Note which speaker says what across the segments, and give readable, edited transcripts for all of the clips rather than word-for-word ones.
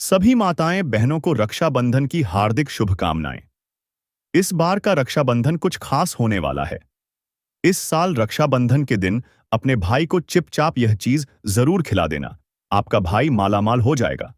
Speaker 1: सभी माताएं बहनों को रक्षाबंधन की हार्दिक शुभकामनाएं। इस बार का रक्षाबंधन कुछ खास होने वाला है। इस साल रक्षाबंधन के दिन अपने भाई को चिपचाप यह चीज जरूर खिला देना। आपका भाई मालामाल हो जाएगा।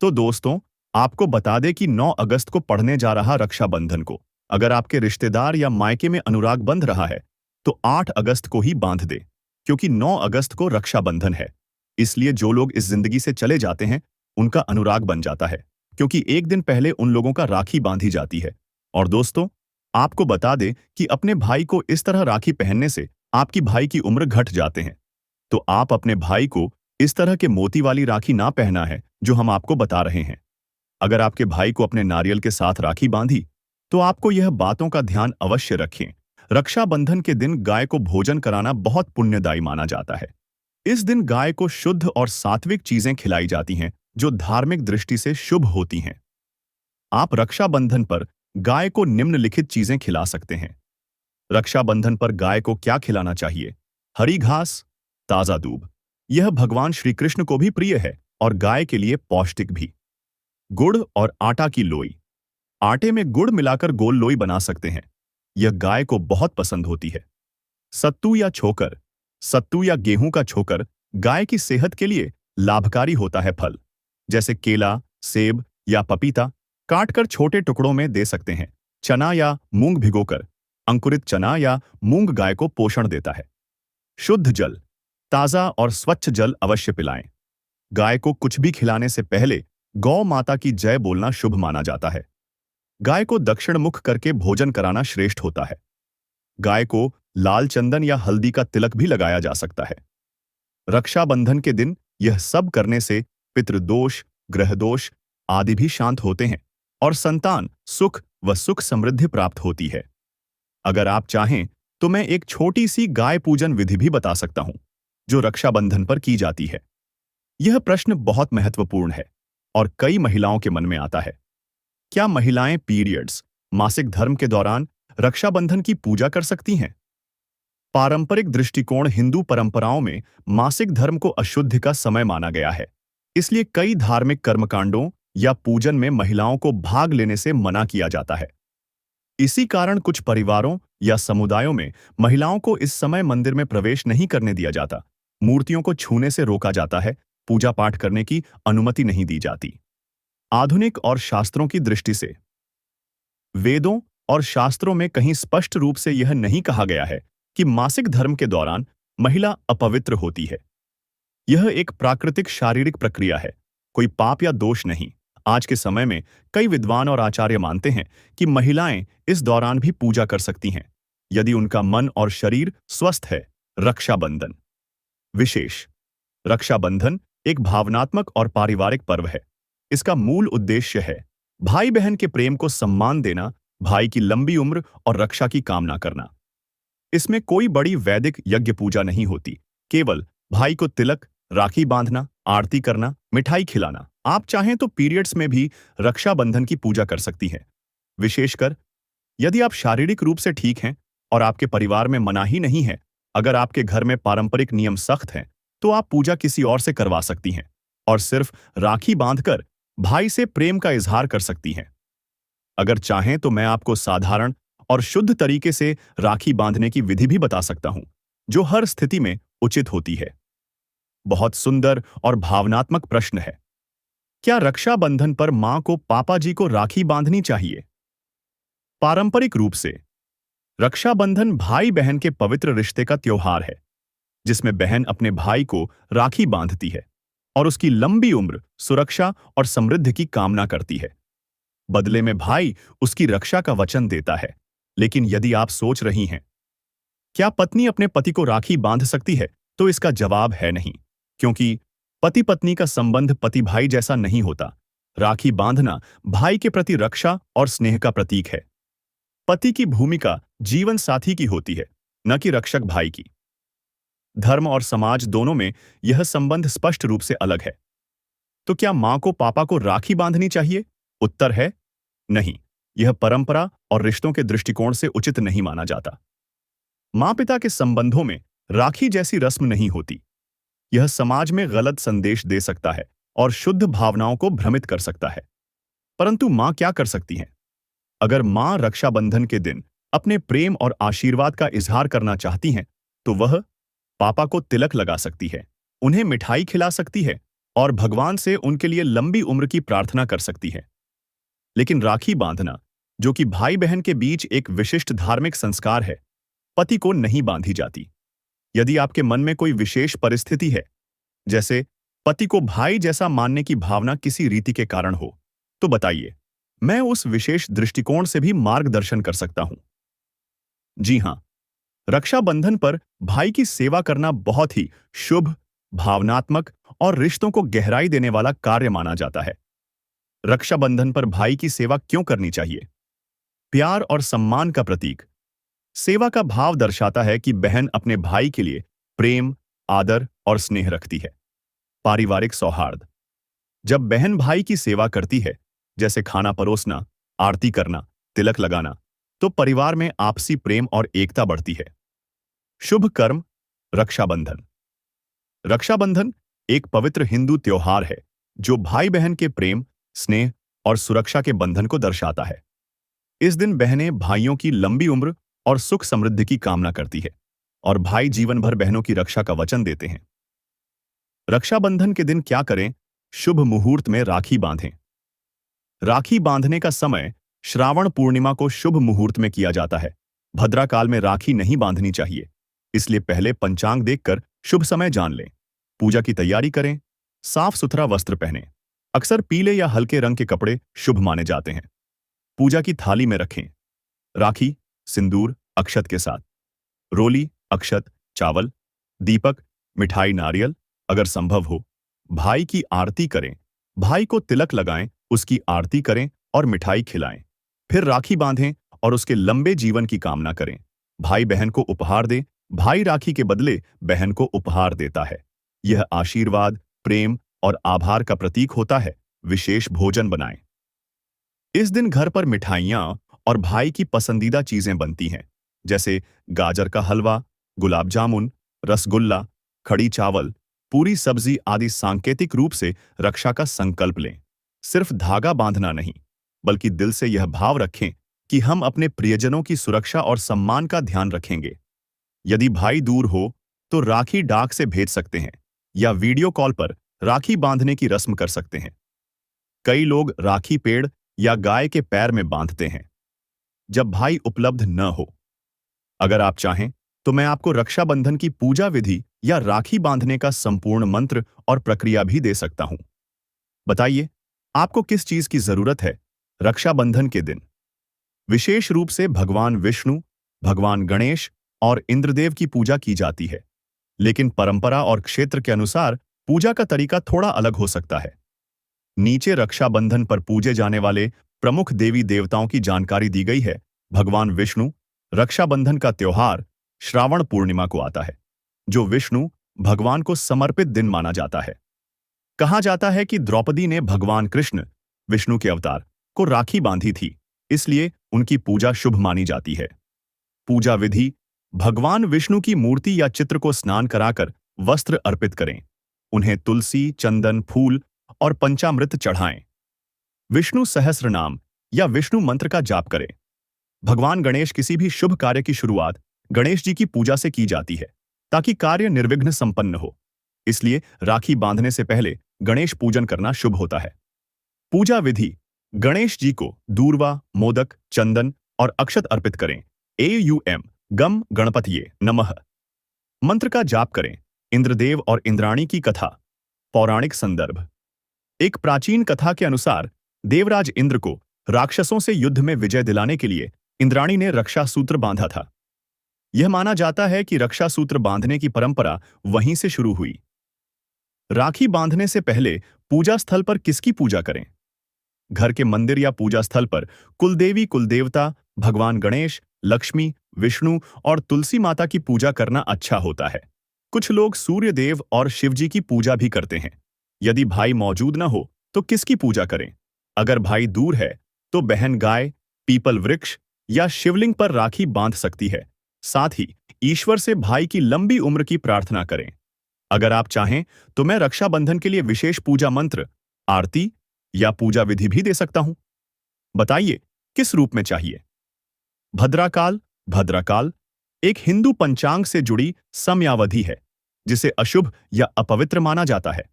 Speaker 1: तो दोस्तों, आपको बता दें कि 9 अगस्त को पड़ने जा रहा रक्षाबंधन को अगर आपके रिश्तेदार या मायके में अनुराग बंध रहा है तो 8 अगस्त को ही बांध दे, क्योंकि 9 अगस्त को रक्षाबंधन है। इसलिए जो लोग इस जिंदगी से चले जाते हैं उनका अनुराग बन जाता है, क्योंकि एक दिन पहले उन लोगों का राखी बांधी जाती है। और दोस्तों, आपको बता दें कि अपने भाई को इस तरह राखी पहनने से आपकी भाई की उम्र घट जाते हैं। तो आप अपने भाई को इस तरह के मोती वाली राखी ना पहना है जो हम आपको बता रहे हैं। अगर आपके भाई को अपने नारियल के साथ राखी बांधी तो आपको यह बातों का ध्यान अवश्य रखें। रक्षाबंधन के दिन गाय को भोजन कराना बहुत पुण्यदायी माना जाता है। इस दिन गाय को शुद्ध और सात्विक चीजें खिलाई जाती हैं जो धार्मिक दृष्टि से शुभ होती हैं। आप रक्षाबंधन पर गाय को निम्नलिखित चीजें खिला सकते हैं। रक्षाबंधन पर गाय को क्या खिलाना चाहिए? हरी घास, ताजा दूध। यह भगवान श्री कृष्ण को भी प्रिय है और गाय के लिए पौष्टिक भी। गुड़ और आटा की लोई। आटे में गुड़ मिलाकर गोल लोई बना सकते हैं। यह गाय को बहुत पसंद होती है। सत्तू या छोकर। सत्तू या गेहूं का छोकर गाय की सेहत के लिए लाभकारी होता है। फल जैसे केला, सेब या पपीता काटकर छोटे टुकड़ों में दे सकते हैं। चना या मूंग भिगोकर। अंकुरित चना या मूंग गाय को पोषण देता है। शुद्ध जल। ताजा और स्वच्छ जल अवश्य पिलाएं। गाय को कुछ भी खिलाने से पहले गौ माता की जय बोलना शुभ माना जाता है। गाय को दक्षिण मुख करके भोजन कराना श्रेष्ठ होता है। गाय को लाल चंदन या हल्दी का तिलक भी लगाया जा सकता है। रक्षाबंधन के दिन यह सब करने से पितृदोष, ग्रह दोष आदि भी शांत होते हैं और संतान सुख व सुख समृद्धि प्राप्त होती है। अगर आप चाहें तो मैं एक छोटी सी गाय पूजन विधि भी बता सकता हूं जो रक्षाबंधन पर की जाती है। यह प्रश्न बहुत महत्वपूर्ण है और कई महिलाओं के मन में आता है। क्या महिलाएं पीरियड्स, मासिक धर्म के दौरान रक्षाबंधन की पूजा कर सकती हैं? पारंपरिक दृष्टिकोण हिंदू परंपराओं में मासिक धर्म को अशुद्धि का समय माना गया है। इसलिए कई धार्मिक कर्मकांडों या पूजन में महिलाओं को भाग लेने से मना किया जाता है। इसी कारण कुछ परिवारों या समुदायों में महिलाओं को इस समय मंदिर में प्रवेश नहीं करने दिया जाता, मूर्तियों को छूने से रोका जाता है, पूजा पाठ करने की अनुमति नहीं दी जाती। आधुनिक और शास्त्रों की दृष्टि से वेदों और शास्त्रों में कहीं स्पष्ट रूप से यह नहीं कहा गया है कि मासिक धर्म के दौरान महिला अपवित्र होती है। यह एक प्राकृतिक शारीरिक प्रक्रिया है, कोई पाप या दोष नहीं। आज के समय में कई विद्वान और आचार्य मानते हैं कि महिलाएं इस दौरान भी पूजा कर सकती हैं यदि उनका मन और शरीर स्वस्थ है। रक्षाबंधन विशेष। रक्षाबंधन एक भावनात्मक और पारिवारिक पर्व है। इसका मूल उद्देश्य है भाई बहन के प्रेम को सम्मान देना, भाई की लंबी उम्र और रक्षा की कामना करना। इसमें कोई बड़ी वैदिक यज्ञ पूजा नहीं होती, केवल भाई को तिलक, राखी बांधना, आरती करना, मिठाई खिलाना। आप चाहें तो पीरियड्स में भी रक्षाबंधन की पूजा कर सकती हैं। विशेषकर यदि आप शारीरिक रूप से ठीक हैं और आपके परिवार में मनाही नहीं है। अगर आपके घर में पारंपरिक नियम सख्त हैं तो आप पूजा किसी और से करवा सकती हैं और सिर्फ राखी बांधकर भाई से प्रेम का इजहार कर सकती हैं। अगर चाहें तो मैं आपको साधारण और शुद्ध तरीके से राखी बांधने की विधि भी बता सकता हूं जो हर स्थिति में उचित होती है। बहुत सुंदर और भावनात्मक प्रश्न है। क्या रक्षाबंधन पर मां को पापा जी को राखी बांधनी चाहिए? पारंपरिक रूप से रक्षाबंधन भाई बहन के पवित्र रिश्ते का त्योहार है, जिसमें बहन अपने भाई को राखी बांधती है और उसकी लंबी उम्र, सुरक्षा और समृद्धि की कामना करती है। बदले में भाई उसकी रक्षा का वचन देता है। लेकिन यदि आप सोच रही हैं क्या पत्नी अपने पति को राखी बांध सकती है, तो इसका जवाब है नहीं, क्योंकि पति पत्नी का संबंध पति भाई जैसा नहीं होता। राखी बांधना भाई के प्रति रक्षा और स्नेह का प्रतीक है। पति की भूमिका जीवन साथी की होती है, न कि रक्षक भाई की। धर्म और समाज दोनों में यह संबंध स्पष्ट रूप से अलग है। तो क्या मां को पापा को राखी बांधनी चाहिए? उत्तर है नहीं। यह परंपरा और रिश्तों के दृष्टिकोण से उचित नहीं माना जाता। मां पिता के संबंधों में राखी जैसी रस्म नहीं होती। यह समाज में गलत संदेश दे सकता है और शुद्ध भावनाओं को भ्रमित कर सकता है। परंतु मां क्या कर सकती हैं? अगर मां रक्षाबंधन के दिन अपने प्रेम और आशीर्वाद का इजहार करना चाहती हैं, तो वह पापा को तिलक लगा सकती है, उन्हें मिठाई खिला सकती है और भगवान से उनके लिए लंबी उम्र की प्रार्थना कर सकती है। लेकिन राखी बांधना, जो कि भाई बहन के बीच एक विशिष्ट धार्मिक संस्कार है, पति को नहीं बांधी जाती। यदि आपके मन में कोई विशेष परिस्थिति है, जैसे पति को भाई जैसा मानने की भावना किसी रीति के कारण हो, तो बताइए, मैं उस विशेष दृष्टिकोण से भी मार्गदर्शन कर सकता हूं। जी हां, रक्षाबंधन पर भाई की सेवा करना बहुत ही शुभ, भावनात्मक और रिश्तों को गहराई देने वाला कार्य माना जाता है। रक्षाबंधन पर भाई की सेवा क्यों करनी चाहिए? प्यार और सम्मान का प्रतीक। सेवा का भाव दर्शाता है कि बहन अपने भाई के लिए प्रेम, आदर और स्नेह रखती है। पारिवारिक सौहार्द। जब बहन भाई की सेवा करती है, जैसे खाना परोसना, आरती करना, तिलक लगाना, तो परिवार में आपसी प्रेम और एकता बढ़ती है। शुभ कर्म। रक्षाबंधन। रक्षाबंधन एक पवित्र हिंदू त्योहार है जो भाई बहन के प्रेम, स्नेह और सुरक्षा के बंधन को दर्शाता है। इस दिन बहनें भाइयों की लंबी उम्र और सुख समृद्धि की कामना करती है और भाई जीवन भर बहनों की रक्षा का वचन देते हैं। रक्षाबंधन के दिन क्या करें? शुभ मुहूर्त में राखी बांधें। राखी बांधने का समय श्रावण पूर्णिमा को शुभ मुहूर्त में किया जाता है। भद्रा काल में राखी नहीं बांधनी चाहिए, इसलिए पहले पंचांग देखकर शुभ समय जान लें। पूजा की तैयारी करें। साफ सुथरा वस्त्र पहनें। अक्सर पीले या हल्के रंग के कपड़े शुभ माने जाते हैं। पूजा की थाली में रखें राखी, सिंदूर, अक्षत के साथ, रोली, अक्षत, चावल, दीपक, मिठाई, नारियल, अगर संभव हो। भाई की आरती करें। भाई को तिलक लगाएं, उसकी आरती करें और मिठाई खिलाएं। फिर राखी बांधें और उसके लंबे जीवन की कामना करें। भाई बहन को उपहार दें। भाई राखी के बदले बहन को उपहार देता है। यह आशीर्वाद, प्रेम और आभार का प्रतीक होता है। विशेष भोजन बनाएं। इस दिन घर पर मिठाइयाँ और भाई की पसंदीदा चीजें बनती हैं, जैसे गाजर का हलवा, गुलाब जामुन, रसगुल्ला, खड़ी चावल, पूरी सब्जी आदि। सांकेतिक रूप से रक्षा का संकल्प लें। सिर्फ धागा बांधना नहीं, बल्कि दिल से यह भाव रखें कि हम अपने प्रियजनों की सुरक्षा और सम्मान का ध्यान रखेंगे। यदि भाई दूर हो, तो राखी डाक से भेज सकते हैं या वीडियो कॉल पर राखी बांधने की रस्म कर सकते हैं। कई लोग राखी पेड़ या गाय के पैर में बांधते हैं जब भाई उपलब्ध न हो। अगर आप चाहें तो मैं आपको रक्षाबंधन की पूजा विधि या राखी बांधने का संपूर्ण मंत्र और प्रक्रिया भी दे सकता हूं। बताइए, आपको किस चीज की जरूरत है? रक्षाबंधन के दिन विशेष रूप से भगवान विष्णु, भगवान गणेश और इंद्रदेव की पूजा की जाती है, लेकिन परंपरा और क्षेत्र के अनुसार पूजा का तरीका थोड़ा अलग हो सकता है। नीचे रक्षाबंधन पर पूजे जाने वाले प्रमुख देवी देवताओं की जानकारी दी गई है। भगवान विष्णु। रक्षाबंधन का त्योहार श्रावण पूर्णिमा को आता है, जो विष्णु भगवान को समर्पित दिन माना जाता है। कहा जाता है कि द्रौपदी ने भगवान कृष्ण, विष्णु के अवतार, को राखी बांधी थी, इसलिए उनकी पूजा शुभ मानी जाती है। पूजा विधि। भगवान विष्णु की मूर्ति या चित्र को स्नान कराकर वस्त्र अर्पित करें। उन्हें तुलसी, चंदन, फूल और पंचामृत चढ़ाएं। विष्णु सहस्त्र नाम या विष्णु मंत्र का जाप करें। भगवान गणेश। किसी भी शुभ कार्य की शुरुआत गणेश जी की पूजा से की जाती है, ताकि कार्य निर्विघ्न संपन्न हो। इसलिए राखी बांधने से पहले गणेश पूजन करना शुभ होता है। पूजा विधि। गणेश जी को दूर्वा, मोदक, चंदन और अक्षत अर्पित करें। एयूएम गम गणपतिये नमः मंत्र का जाप करें। इंद्रदेव और इंद्राणी की कथा। पौराणिक संदर्भ। एक प्राचीन कथा के अनुसार देवराज इंद्र को राक्षसों से युद्ध में विजय दिलाने के लिए इंद्राणी ने रक्षा सूत्र बांधा था। यह माना जाता है कि रक्षा सूत्र बांधने की परंपरा वहीं से शुरू हुई। राखी बांधने से पहले पूजा स्थल पर किसकी पूजा करें? घर के मंदिर या पूजा स्थल पर कुलदेवी, कुलदेवता, भगवान गणेश, लक्ष्मी, विष्णु और तुलसी माता की पूजा करना अच्छा होता है। कुछ लोग सूर्य देव और शिवजी की पूजा भी करते हैं। यदि भाई मौजूद न हो तो किसकी पूजा करें? अगर भाई दूर है तो बहन गाय, पीपल वृक्ष या शिवलिंग पर राखी बांध सकती है। साथ ही ईश्वर से भाई की लंबी उम्र की प्रार्थना करें। अगर आप चाहें तो मैं रक्षाबंधन के लिए विशेष पूजा मंत्र, आरती या पूजा विधि भी दे सकता हूं। बताइए किस रूप में चाहिए। भद्राकाल। भद्राकाल एक हिंदू पंचांग से जुड़ी समयावधि है जिसे अशुभ या अपवित्र माना जाता है।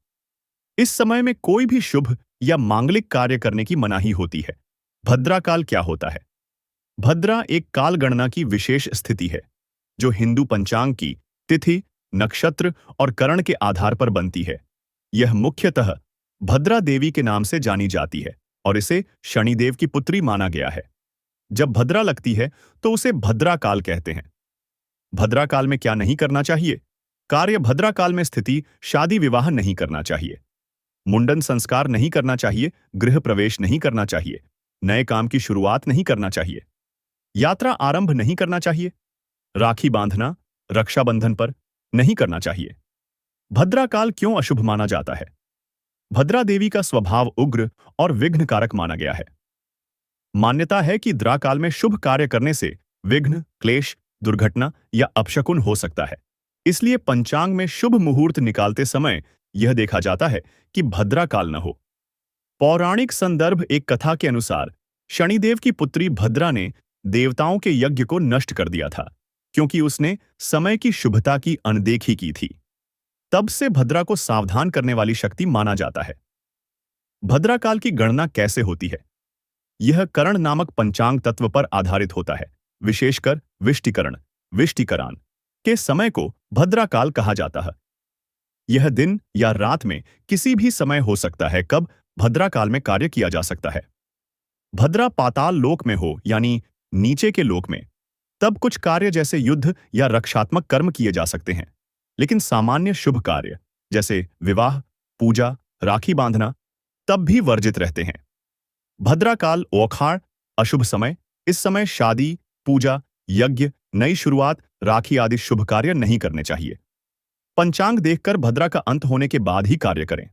Speaker 1: इस समय में कोई भी शुभ या मांगलिक कार्य करने की मनाही होती है। भद्राकाल क्या होता है? भद्रा एक काल गणना की विशेष स्थिति है जो हिंदू पंचांग की तिथि, नक्षत्र और करण के आधार पर बनती है। यह मुख्यतः भद्रा देवी के नाम से जानी जाती है और इसे शनिदेव की पुत्री माना गया है। जब भद्रा लगती है तो उसे भद्रा काल कहते हैं। भद्रा काल में क्या नहीं करना चाहिए? कार्य भद्रा काल में स्थिति शादी विवाह नहीं करना चाहिए, मुंडन संस्कार नहीं करना चाहिए, गृह प्रवेश नहीं करना चाहिए, नए काम की शुरुआत नहीं करना चाहिए, यात्रा आरंभ नहीं करना चाहिए, राखी बांधना रक्षाबंधन पर नहीं करना चाहिए। भद्रा काल क्यों अशुभ माना जाता है? भद्रा देवी का स्वभाव उग्र और विघ्नकारक माना गया है। मान्यता है कि द्रा काल में शुभ कार्य करने से विघ्न, क्लेश, दुर्घटना या अपशकुन हो सकता है। इसलिए पंचांग में शुभ मुहूर्त निकालते समय यह देखा जाता है कि भद्रा काल न हो। पौराणिक संदर्भ एक कथा के अनुसार शनिदेव की पुत्री भद्रा ने देवताओं के यज्ञ को नष्ट कर दिया था क्योंकि उसने समय की शुभता की अनदेखी की थी। तब से भद्रा को सावधान करने वाली शक्ति माना जाता है। भद्रा काल की गणना कैसे होती है? यह करण नामक पंचांग तत्व पर आधारित होता है। विशेषकर विष्टिकरण, विष्टिकरान के समय को भद्रा काल कहा जाता है। यह दिन या रात में किसी भी समय हो सकता है कब भद्रा काल में कार्य किया जा सकता है। भद्रा पाताल लोक में हो यानी नीचे के लोक में, तब कुछ कार्य जैसे युद्ध या रक्षात्मक कर्म किए जा सकते हैं, लेकिन सामान्य शुभ कार्य जैसे विवाह, पूजा, राखी बांधना तब भी वर्जित रहते हैं। भद्रा काल ओखाड़ अशुभ समय। इस समय शादी, पूजा, यज्ञ, नई शुरुआत, राखी आदि शुभ कार्य नहीं करने चाहिए। पंचांग देखकर भद्रा का अंत होने के बाद ही कार्य करें।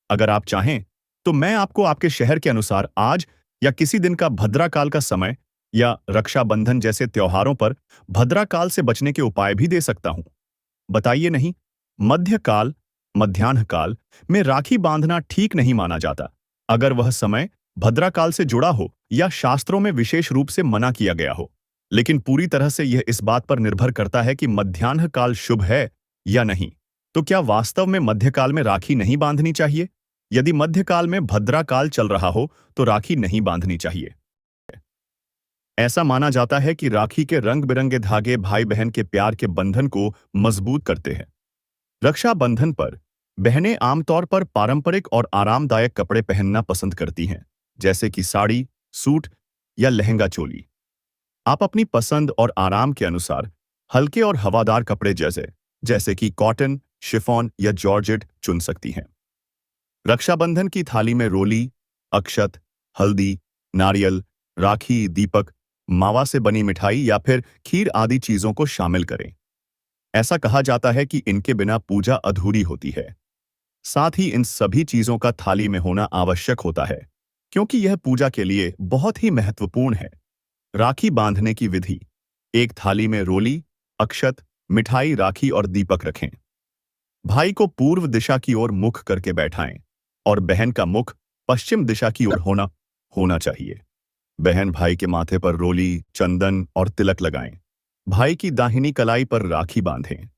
Speaker 1: अगर आप चाहें तो मैं आपको आपके शहर के अनुसार आज या किसी दिन का भद्रा काल का समय या रक्षाबंधन जैसे त्योहारों पर भद्रा काल से बचने के उपाय भी दे सकता हूं। बताइए नहीं। मध्यकाल, मध्याह्न काल में राखी बांधना ठीक नहीं माना जाता अगर वह समय भद्रा काल से जुड़ा हो या शास्त्रों में विशेष रूप से मना किया गया हो। लेकिन पूरी तरह से यह इस बात पर निर्भर करता है कि मध्याह्न काल शुभ है या नहीं। तो क्या वास्तव में मध्यकाल में राखी नहीं बांधनी चाहिए? यदि मध्यकाल में भद्रा काल चल रहा हो तो राखी नहीं बांधनी चाहिए। ऐसा माना जाता है कि राखी के रंग बिरंगे धागे भाई बहन के प्यार के बंधन को मजबूत करते हैं। रक्षाबंधन पर बहनें आमतौर पर पारंपरिक और आरामदायक कपड़े पहनना पसंद करती हैं, जैसे कि साड़ी, सूट या लहंगा चोली। आप अपनी पसंद और आराम के अनुसार हल्के और हवादार कपड़े जैसे कि कॉटन, शिफॉन या जॉर्जेट चुन सकती हैं। रक्षाबंधन की थाली में रोली, अक्षत, हल्दी, नारियल, राखी, दीपक, मावा से बनी मिठाई या फिर खीर आदि चीजों को शामिल करें। ऐसा कहा जाता है कि इनके बिना पूजा अधूरी होती है। साथ ही इन सभी चीजों का थाली में होना आवश्यक होता है क्योंकि यह पूजा के लिए बहुत ही महत्वपूर्ण है। राखी बांधने की विधि। एक थाली में रोली, अक्षत, मिठाई, राखी और दीपक रखें। भाई को पूर्व दिशा की ओर मुख करके बैठाएं और बहन का मुख पश्चिम दिशा की ओर होना चाहिए। बहन भाई के माथे पर रोली, चंदन और तिलक लगाएं। भाई की दाहिनी कलाई पर राखी बांधें।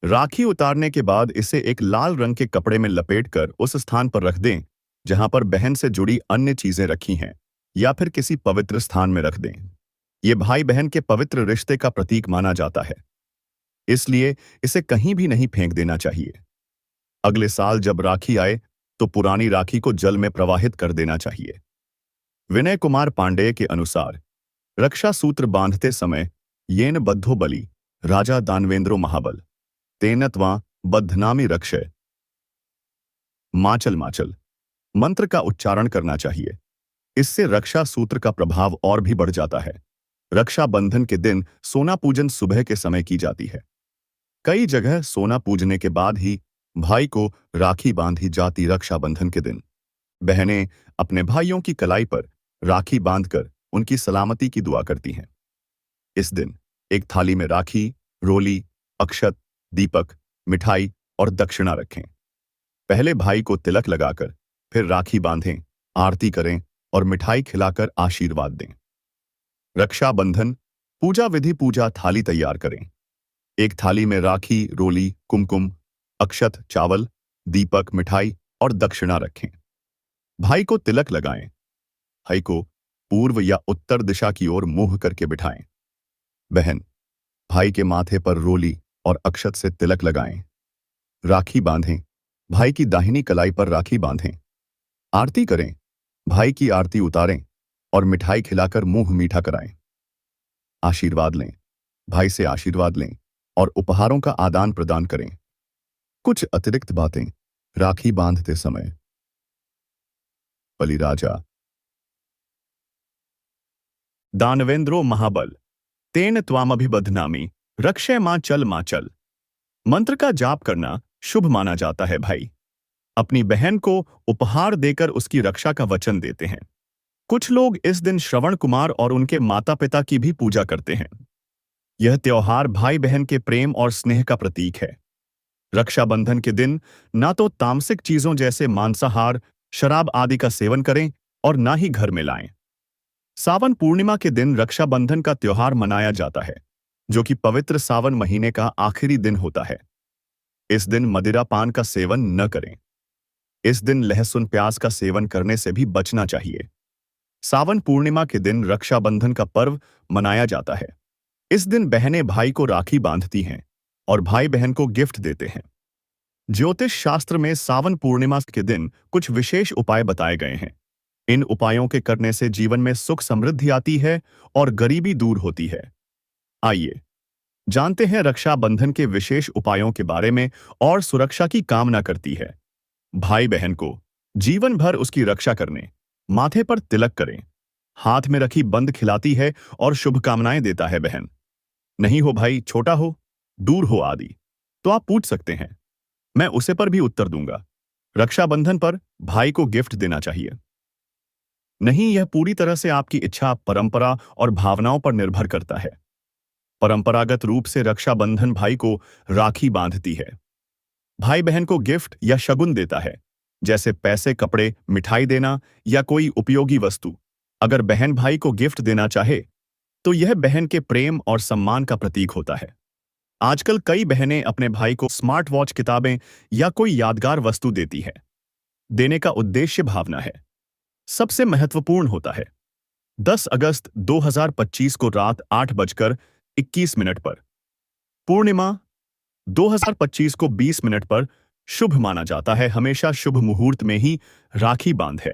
Speaker 1: राखी उतारने के बाद इसे एक लाल रंग के कपड़े में लपेटकर उस स्थान पर रख दें जहां पर बहन से जुड़ी अन्य चीजें रखी हैं, या फिर किसी पवित्र स्थान में रख दें। ये भाई बहन के पवित्र रिश्ते का प्रतीक माना जाता है, इसलिए इसे कहीं भी नहीं फेंक देना चाहिए। अगले साल जब राखी आए तो पुरानी राखी को जल में प्रवाहित कर देना चाहिए। विनय कुमार पांडेय के अनुसार रक्षा सूत्र बांधते समय येन बद्धो बलि राजा दानवेंद्रो महाबल तेनत्वा बद्धनामी रक्षय माचल माचल मंत्र का उच्चारण करना चाहिए। इससे रक्षा सूत्र का प्रभाव और भी बढ़ जाता है। रक्षाबंधन के दिन सोना पूजन सुबह के समय की जाती है। कई जगह सोना पूजने के बाद ही भाई को राखी बांधी जाती। रक्षाबंधन के दिन बहनें अपने भाइयों की कलाई पर राखी बांधकर उनकी सलामती की दुआ करती हैं। इस दिन एक थाली में राखी, रोली, अक्षत, दीपक, मिठाई और दक्षिणा रखें। पहले भाई को तिलक लगाकर फिर राखी बांधें, आरती करें और मिठाई खिलाकर आशीर्वाद दें। रक्षाबंधन पूजा विधि। पूजा थाली तैयार करें। एक थाली में राखी, रोली, कुमकुम, अक्षत, चावल, दीपक, मिठाई और दक्षिणा रखें। भाई को तिलक लगाएं। भाई को पूर्व या उत्तर दिशा की ओर मुंह करके बिठाएं। बहन भाई के माथे पर रोली और अक्षत से तिलक लगाएं। राखी बांधें। भाई की दाहिनी कलाई पर राखी बांधें। आरती करें। भाई की आरती उतारें और मिठाई खिलाकर मुंह मीठा कराएं। आशीर्वाद लें। भाई से आशीर्वाद लें और उपहारों का आदान प्रदान करें। कुछ अतिरिक्त बातें राखी बांधते समय। बलिराजा दानवेंद्रो महाबल तेन त्वामभिबध्नामि रक्षय मां चल मां चल। मंत्र का जाप करना शुभ माना जाता है। भाई अपनी बहन को उपहार देकर उसकी रक्षा का वचन देते हैं। कुछ लोग इस दिन श्रवण कुमार और उनके माता पिता की भी पूजा करते हैं। यह त्योहार भाई बहन के प्रेम और स्नेह का प्रतीक है। रक्षाबंधन के दिन ना तो तामसिक चीजों जैसे मांसाहार, शराब आदि का सेवन करें और ना ही घर में लाएं। सावन पूर्णिमा के दिन रक्षाबंधन का त्योहार मनाया जाता है, जो कि पवित्र सावन महीने का आखिरी दिन होता है। इस दिन मदिरा पान का सेवन न करें। इस दिन लहसुन प्याज का सेवन करने से भी बचना चाहिए। सावन पूर्णिमा के दिन रक्षाबंधन का पर्व मनाया जाता है। इस दिन बहनें भाई को राखी बांधती हैं और भाई बहन को गिफ्ट देते हैं। ज्योतिष शास्त्र में सावन पूर्णिमा के दिन कुछ विशेष उपाय बताए गए हैं। इन उपायों के करने से जीवन में सुख समृद्धि आती है और गरीबी दूर होती है। आइए जानते हैं रक्षाबंधन के विशेष उपायों के बारे में और सुरक्षा की कामना करती है। भाई बहन को जीवन भर उसकी रक्षा करने माथे पर तिलक करें। हाथ में रखी बंद खिलाती है और शुभकामनाएं देता है। बहन नहीं हो भाई, छोटा हो, दूर हो आदि, तो आप पूछ सकते हैं, मैं उसे पर भी उत्तर दूंगा। रक्षाबंधन पर भाई को गिफ्ट देना चाहिए। नहीं, यह पूरी तरह से आपकी इच्छा, परंपरा और भावनाओं पर निर्भर करता है। परंपरागत रूप से रक्षाबंधन भाई को राखी बांधती है। भाई बहन को गिफ्ट या शगुन देता है, जैसे पैसे, कपड़े, मिठाई देना या कोई उपयोगी वस्तु। अगर बहन भाई को गिफ्ट देना चाहे तो यह बहन के प्रेम और सम्मान का प्रतीक होता है। आजकल कई बहनें अपने भाई को स्मार्ट वॉच, किताबें या कोई यादगार वस्तु देती है। देने का उद्देश्य भावना है। सबसे महत्वपूर्ण होता है 10 अगस्त 2025 को रात 8:21 पर पूर्णिमा 2025 को 20 मिनट पर शुभ माना जाता है। हमेशा शुभ मुहूर्त में ही राखी बांध है।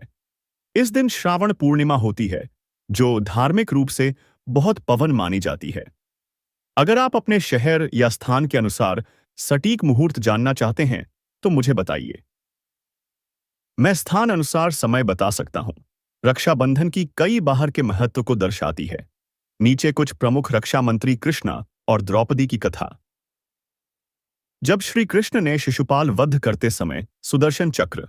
Speaker 1: इस दिन श्रावण पूर्णिमा होती है, जो धार्मिक रूप से बहुत पवित्र मानी जाती है। अगर आप अपने शहर या स्थान के अनुसार सटीक मुहूर्त जानना चाहते हैं तो मुझे बताइए। मैं स्थान अनुसार समय बता सकता हूं। रक्षाबंधन की कई बाहर के महत्व को दर्शाती है। नीचे कुछ प्रमुख रक्षा मंत्री कृष्णा और द्रौपदी की कथा। जब श्री कृष्ण ने शिशुपाल वध करते समय सुदर्शन चक्र,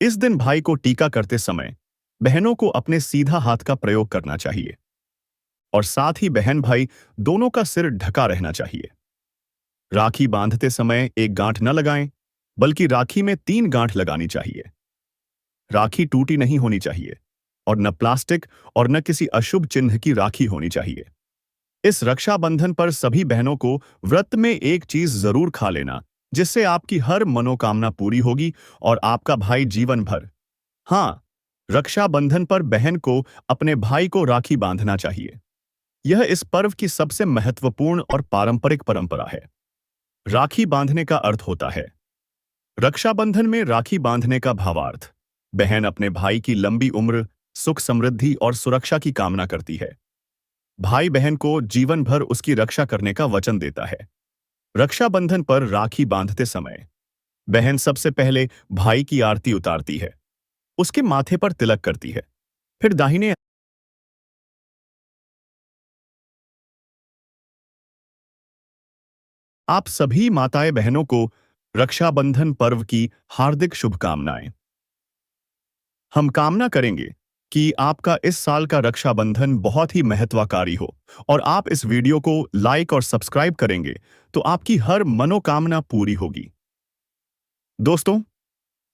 Speaker 1: इस दिन भाई को टीका करते समय बहनों को अपने सीधा हाथ का प्रयोग करना चाहिए और साथ ही बहन भाई दोनों का सिर ढका रहना चाहिए। राखी बांधते समय एक गांठ न लगाएं, बल्कि राखी में 3 गांठ लगानी चाहिए। राखी टूटी नहीं होनी चाहिए और न प्लास्टिक और न किसी अशुभ चिन्ह की राखी होनी चाहिए। इस रक्षाबंधन पर सभी बहनों को व्रत में एक चीज जरूर खा लेना, जिससे आपकी हर मनोकामना पूरी होगी और आपका भाई जीवन भर। हाँ, रक्षाबंधन पर बहन को अपने भाई को राखी बांधना चाहिए। यह इस पर्व की सबसे महत्वपूर्ण और पारंपरिक परंपरा है। राखी बांधने का अर्थ होता है। रक्षाबंधन में राखी बांधने का भावार्थ, बहन अपने भाई की लंबी उम्र, सुख समृद्धि और सुरक्षा की कामना करती है। भाई बहन को जीवन भर उसकी रक्षा करने का वचन देता है। रक्षाबंधन पर राखी बांधते समय बहन सबसे पहले भाई की आरती उतारती है, उसके माथे पर तिलक करती है, फिर दाहिने आप सभी माताएं बहनों को रक्षाबंधन पर्व की हार्दिक शुभकामनाएं। हम कामना करेंगे कि आपका इस साल का रक्षाबंधन बहुत ही महत्वकारी हो और आप इस वीडियो को लाइक और सब्सक्राइब करेंगे तो आपकी हर मनोकामना पूरी होगी। दोस्तों,